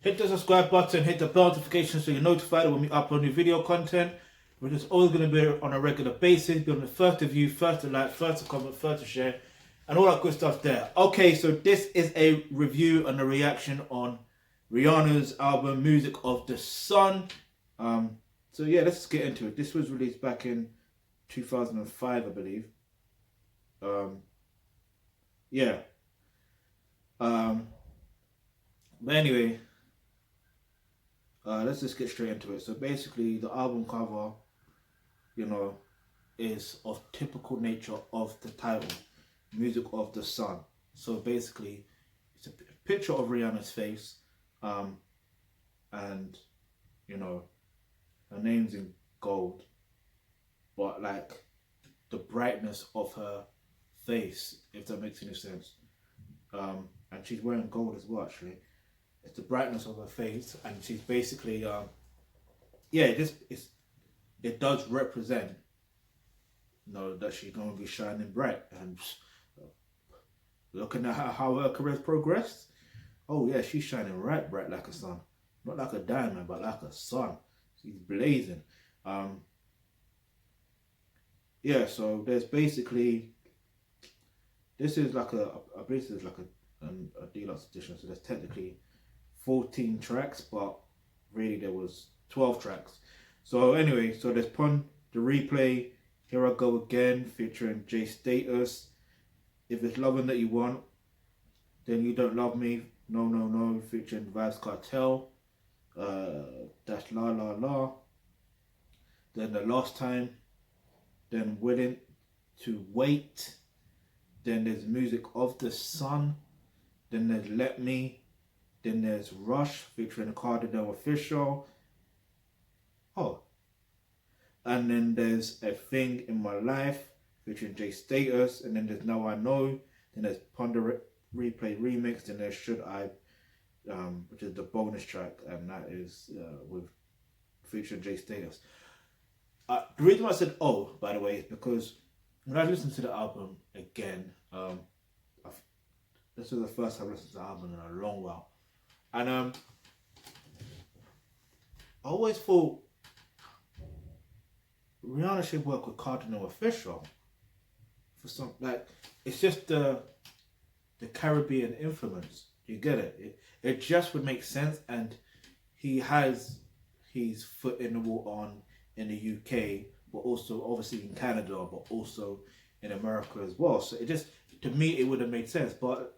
Hit the subscribe button, hit the bell notification so you're notified when we upload new video content. We're just always going to be on a regular basis, be on the first to view, first to like, first to comment, first to share, and all that good stuff there. Okay, so this is a review and a reaction on Rihanna's album Music of the Sun. So yeah, let's get into it. This was released back in 2005, I believe. Yeah. But anyway, let's just get straight into it. So basically, the album cover, you know, is of typical nature of the title, Music of the Sun. So basically, it's a picture of Rihanna's face, and you know, her name's in gold, but like the brightness of her face, if that makes any sense. And she's wearing gold as well, actually. It's the brightness of her face, and she's basically, yeah, it does represent, you know, that she's going to be shining bright. And looking at how her career's progressed, oh yeah, she's shining right bright like a sun, not like a diamond, but like a sun. She's blazing. Yeah, so there's basically, this is like I believe this is like a deluxe edition. So there's technically 14 tracks, but really there was 12 tracks. So anyway, so there's Pun the Replay, Here I Go Again, featuring J Status, If It's Loving That You Want, Then You Don't Love Me, No No No, featuring Vybz Kartel, that's La La La, then The Last Time, then Willing to Wait, then there's Music of the Sun, then there's Let Me, then there's Rush featuring Cardinal Official. Oh. And then there's A Thing in My Life featuring J Status. And then there's Now I Know. Then there's Ponder Replay Remix. Then there's Should I, which is the bonus track. And that is with featuring J Status. The reason why I said oh, by the way, is because when I listened to the album again, this was the first time I listened to the album in a long while. And I always thought Rihanna should work with Cardinal Official for some, like, it's just the Caribbean influence. You get it? It just would make sense, and he has his foot in the water in the UK, but also obviously in Canada, but also in America as well. So it just, to me, it would have made sense. But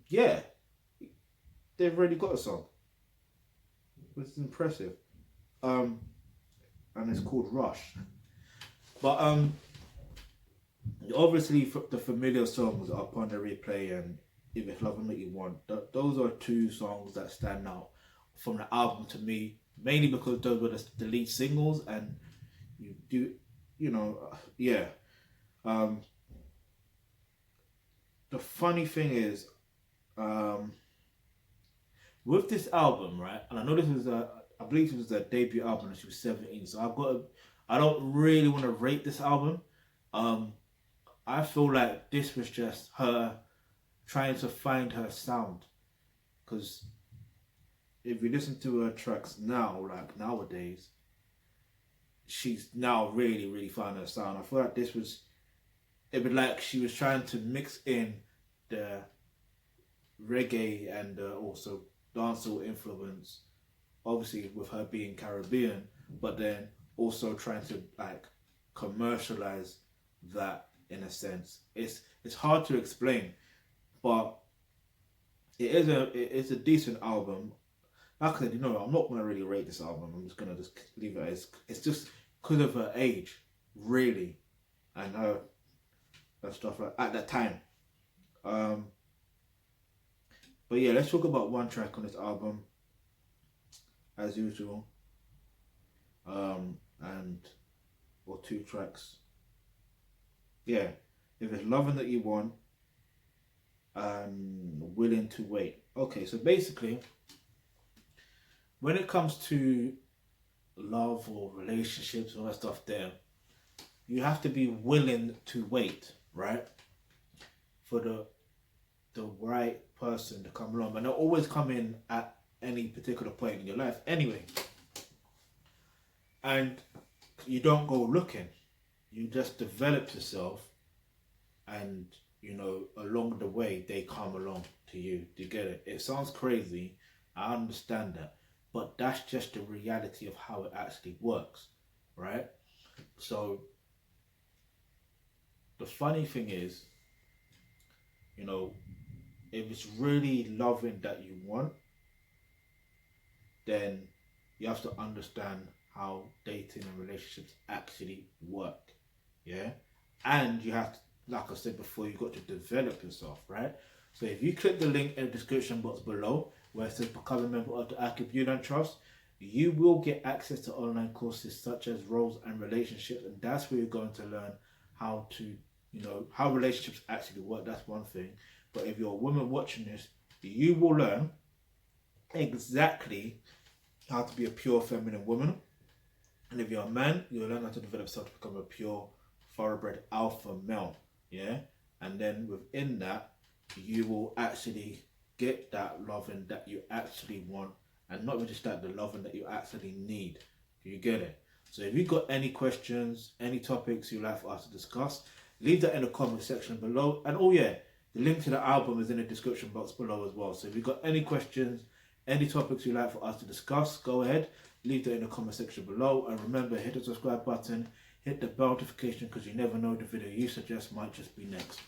yeah, they've already got a song, which is impressive. And it's called Rush. But obviously the familiar songs are Upon the Replay and If It's Loving That You Want. Those are two songs that stand out from the album to me, mainly because those were the lead singles, and you do, you know, yeah. The funny thing is, with this album, right, and I know this was I believe it was their debut album and she was 17, so I don't really want to rate this album. I feel like this was just her trying to find her sound, because if you listen to her tracks now, like nowadays, she's now really found her sound. I feel like this was, it was like she was trying to mix in the reggae and also dancehall influence, obviously with her being Caribbean, but then also trying to like commercialize that in a sense. It's hard to explain, but it is a decent album. Like I said, you know, I'm not gonna really rate this album. I'm just gonna leave it as, it's just because of her age, really, and her stuff like at that time. But yeah, let's talk about one track on this album, as usual, and or two tracks. Yeah, If It's Loving That You Want and Willing to Wait. Okay, so basically, when it comes to love or relationships or all that stuff there, you have to be willing to wait, right? For the right person to come along. And they'll always come in at any particular point in your life anyway. And you don't go looking, you just develop yourself, and you know, along the way they come along to you. Do you get it? It sounds crazy, I understand that, but that's just the reality of how it actually works, right? So the funny thing is, you know, if it's really loving that you want, then you have to understand how dating and relationships actually work. Yeah. And you have to, like I said before, you've got to develop yourself, right? So if you click the link in the description box below where it says become a member of the Akib Build Trust, you will get access to online courses such as roles and relationships, and that's where you're going to learn how to, you know, how relationships actually work. That's one thing. But if you're a woman watching this, you will learn exactly how to be a pure feminine woman. And if you're a man, you'll learn how to develop yourself to become a pure thoroughbred alpha male. Yeah. And then within that, you will actually get that loving that you actually want, and not just that, the loving that you actually need. Do you get it? So if you've got any questions, any topics you'd like for us to discuss, leave that in the comment section below. And oh yeah, the link to the album is in the description box below as well. So if you've got any questions, any topics you'd like for us to discuss, go ahead, leave that in the comment section below. And remember, hit the subscribe button, hit the bell notification, because you never know, the video you suggest might just be next.